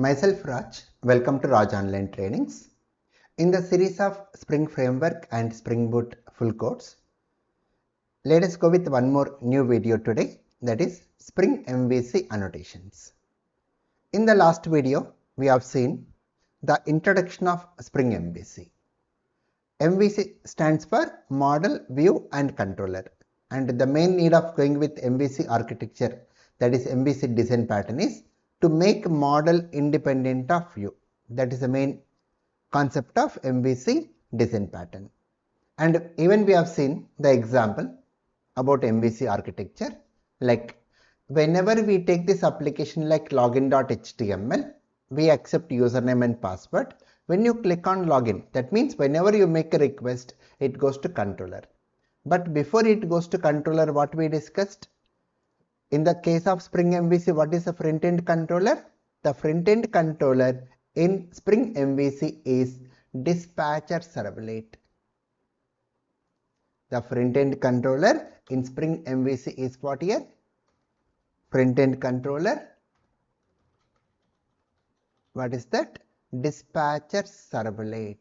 Myself Raj, welcome to Raj Online Trainings. In the series of Spring Framework and Spring Boot full course, let us go with one more new video today, that is Spring MVC Annotations. In the last video, we have seen the introduction of Spring MVC. MVC stands for Model, View and Controller, and the main need of going with MVC architecture, that is MVC design pattern, is to make model independent of view. That is the main concept of MVC design pattern. And even we have seen the example about MVC architecture, like whenever we take this application like login.html, we accept username and password. When you click on login, that means whenever you make a request, it goes to controller. But before it goes to controller, what we discussed? In the case of Spring MVC, what is the front-end controller? The front-end controller in Spring MVC is dispatcher servlet. The front-end controller in Spring MVC is what here? Front-end controller. What is that? Dispatcher servlet.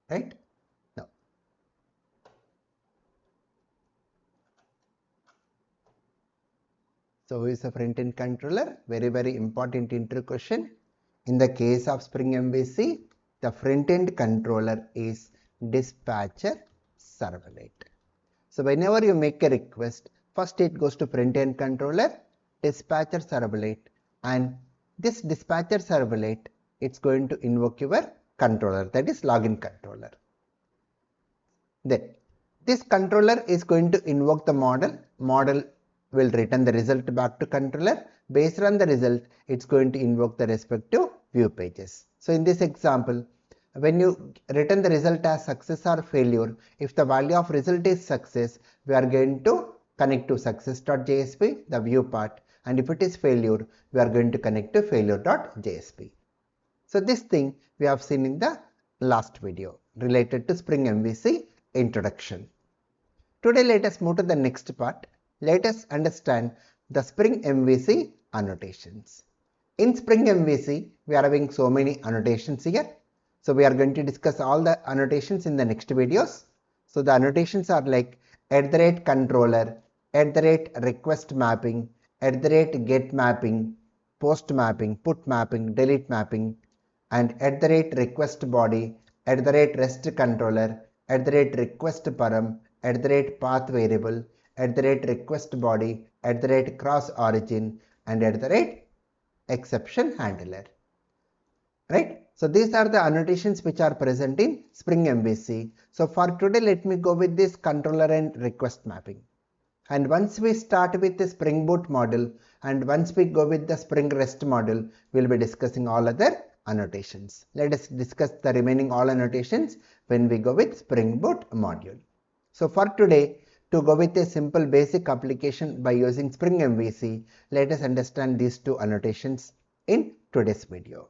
Right? Now, so who is the front-end controller? Very important intro question. In the case of Spring MVC, the front-end controller is dispatcher servlet. So whenever you make a request, first it goes to front-end controller, dispatcher servlet, and this dispatcher servlet, it's going to invoke your controller, that is login controller. Then this controller is going to invoke the model. Model will return the result back to controller. Based on the result, it's going to invoke the respective view pages. So in this example, when you return the result as success or failure, if the value of result is success, we are going to connect to success.jsp, the view part, and if it is failure, we are going to connect to failure.jsp. So this thing we have seen in the last video related to Spring MVC introduction. Today let us move to the next part. Let us understand the Spring MVC annotations. In Spring MVC, we are having so many annotations here. So we are going to discuss all the annotations in the next videos. So the annotations are like @controller, @request mapping, @get mapping, post mapping, put mapping, delete mapping, and @request body, @rest controller, @request param, @path variable, @request body, @cross origin, and @exception handler. Right? So these are the annotations which are present in Spring MVC. So for today, let me go with this controller and request mapping. And once we start with the Spring Boot module, and once we go with the Spring REST module, we'll be discussing all other annotations. Let us discuss the remaining all annotations when we go with Spring Boot module. So for today, to go with a simple basic application by using Spring MVC, let us understand these two annotations in today's video.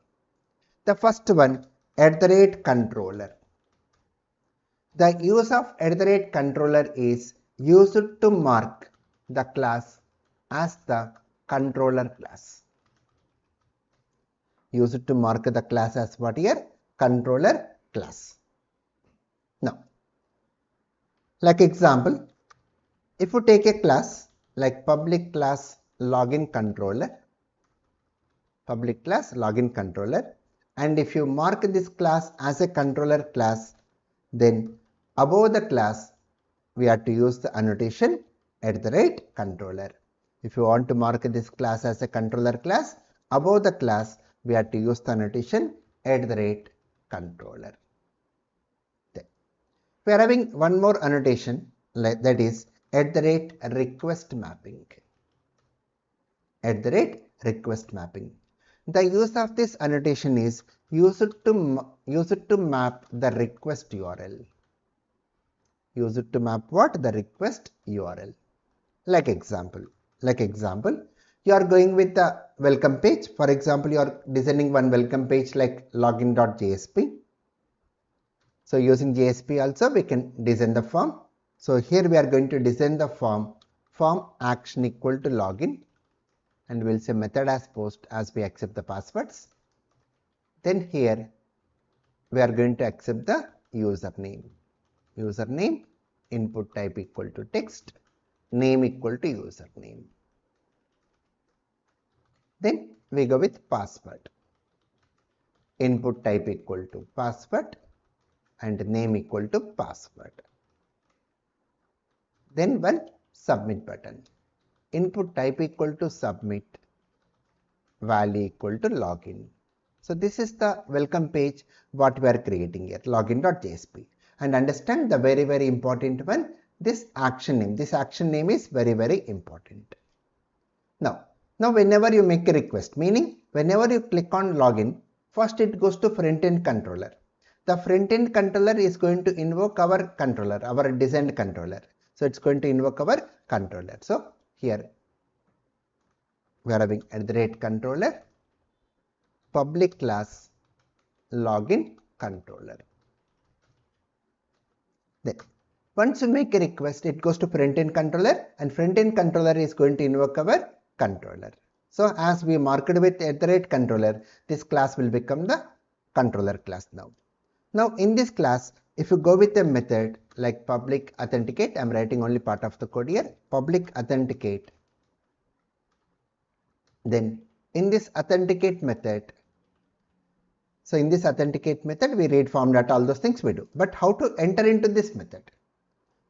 The first one, @controller. The use of @controller is used to mark the class as the controller class. Used to mark the class as what here? Controller class. Now, like example, if you take a class like public class login controller, and if you mark this class as a controller class, then above the class we have to use the annotation @controller. If you want to mark this class as a controller class, above the class we have to use the annotation @controller. Then we are having one more annotation, that is @request mapping. @request mapping. The use of this annotation is used to map the request URL. Used to map what? The request URL. Like example, you are going with the welcome page. For example, you are designing one welcome page like login.jsp. So using JSP also we can design the form. So here we are going to design the form action equal to login, and we'll say method as post as we accept the passwords. Then here we are going to accept the username, input type equal to text, name equal to username. Then we go with password, input type equal to password and name equal to password. Then one submit button, input type equal to submit, value equal to login. So this is the welcome page what we are creating here, login.jsp. And understand the very important one, this action name. This action name is very important. Now whenever you make a request, meaning whenever you click on login, first it goes to front-end controller. The front-end controller is going to invoke our controller, our designed controller. So it's going to invoke our controller. So here we are having @controller, public class login controller. Then once you make a request, it goes to front-end controller, and front-end controller is going to invoke our controller. So as we marked with @controller, this class will become the controller class now. Now in this class, if you go with a method like public authenticate, I am writing only part of the code here, public authenticate. Then in this authenticate method, so in this authenticate method, we read form data, all those things we do. But how to enter into this method?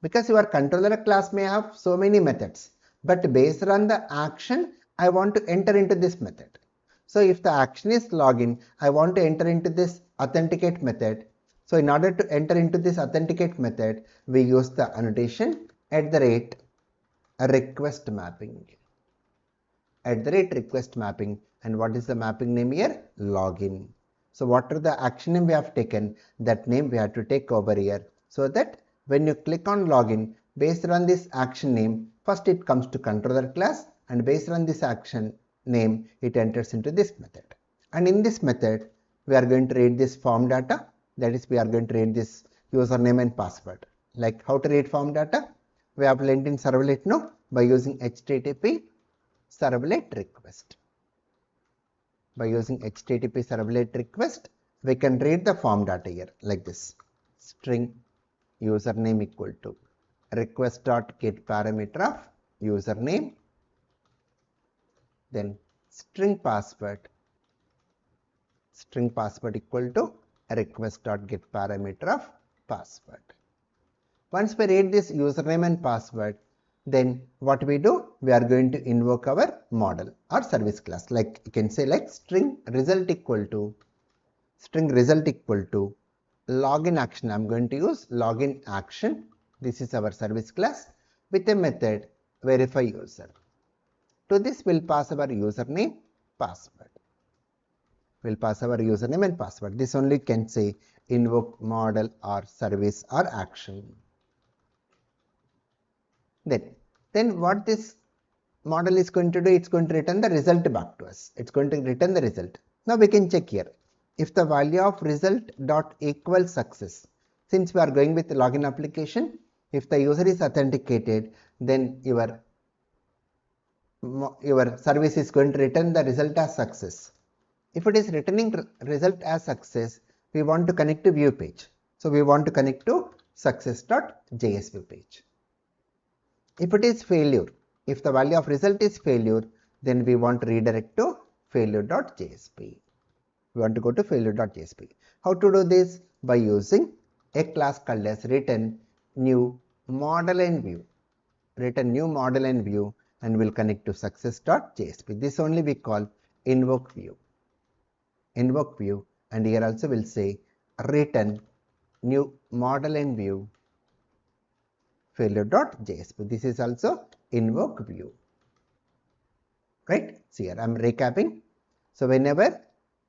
Because your controller class may have so many methods, but based on the action, I want to enter into this method. So if the action is login, I want to enter into this authenticate method. So in order to enter into this authenticate method, we use the annotation @request mapping. @request mapping. And what is the mapping name here? Login. So what are the action name we have taken? That name we have to take over here, so that when you click on login, based on this action name, first it comes to controller class, and based on this action name, it enters into this method. And in this method, we are going to read this form data. That is, we are going to read this username and password. Like how to read form data? We have learned in servlet now by using HTTP servlet request. By using HTTP servlet request, we can read the form data here like this: string username equal to request.get parameter of username, then string password equal to request.get parameter of password. Once we read this username and password, then what we do? We are going to invoke our model or service class. Like you can say like string result equal to login action. I'm going to use login action. This is our service class with a method verify user. To this we'll pass our username, password. We'll pass our username and password. This only can say invoke model or service or action. Then what this model is going to do, it's going to return the result back to us. It's going to return the result. Now we can check here. If the value of result dot equal success, since we are going with the login application, if the user is authenticated, then your service is going to return the result as success. If it is returning result as success, we want to connect to view page. So we want to connect to success.jsp page. If it is failure, if the value of result is failure, then we want to redirect to failure.jsp. We want to go to failure.jsp. How to do this? By using a class called as return new model and view. Return new model and view, and will connect to success.jsp. This only we call invoke view. Invoke view, and here also we'll say return new model and view failure.jsp. This is also invoke view. Right? So here I'm recapping. So whenever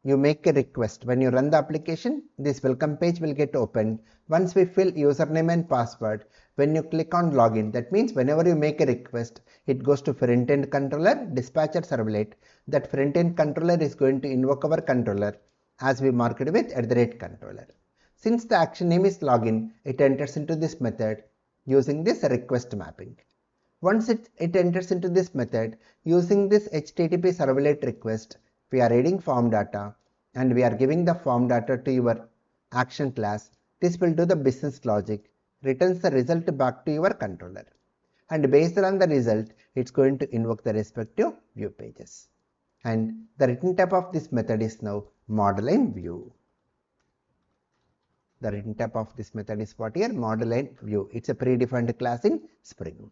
you make a request. When you run the application, this welcome page will get opened. Once we fill username and password, when you click on login, that means whenever you make a request, it goes to front-end controller, dispatcher servlet. That front-end controller is going to invoke our controller as we marked with @controller. Since the action name is login, it enters into this method using this request mapping. Once it enters into this method, using this HTTP servlet request, we are reading form data and we are giving the form data to your action class. This will do the business logic, returns the result back to your controller. And based on the result, it's going to invoke the respective view pages. And the written type of this method is now model and view. The written type of this method is what here? Model and view. It's a predefined class in Spring.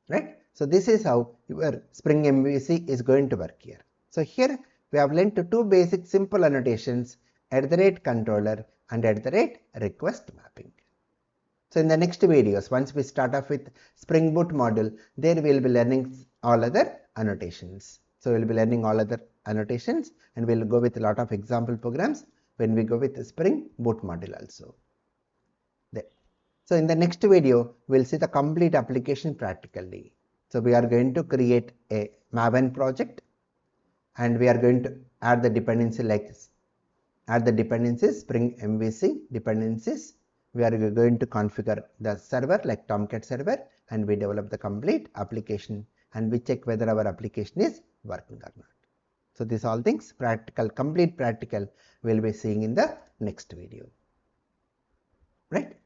Right? So this is how your Spring MVC is going to work here. So here we have learned two basic simple annotations, @controller and @request mapping. So in the next videos, once we start off with Spring Boot module, there we will be learning all other annotations. So we will be learning all other annotations and we will go with a lot of example programs when we go with the Spring Boot module also. So in the next video, we'll see the complete application practically. So we are going to create a Maven project and we are going to add the dependency like this. Add the dependencies, Spring MVC dependencies. We are going to configure the server like Tomcat server and we develop the complete application and we check whether our application is working or not. So these all things practical, complete practical, we'll be seeing in the next video. Right?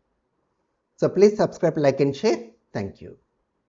So please subscribe, like and share. Thank you.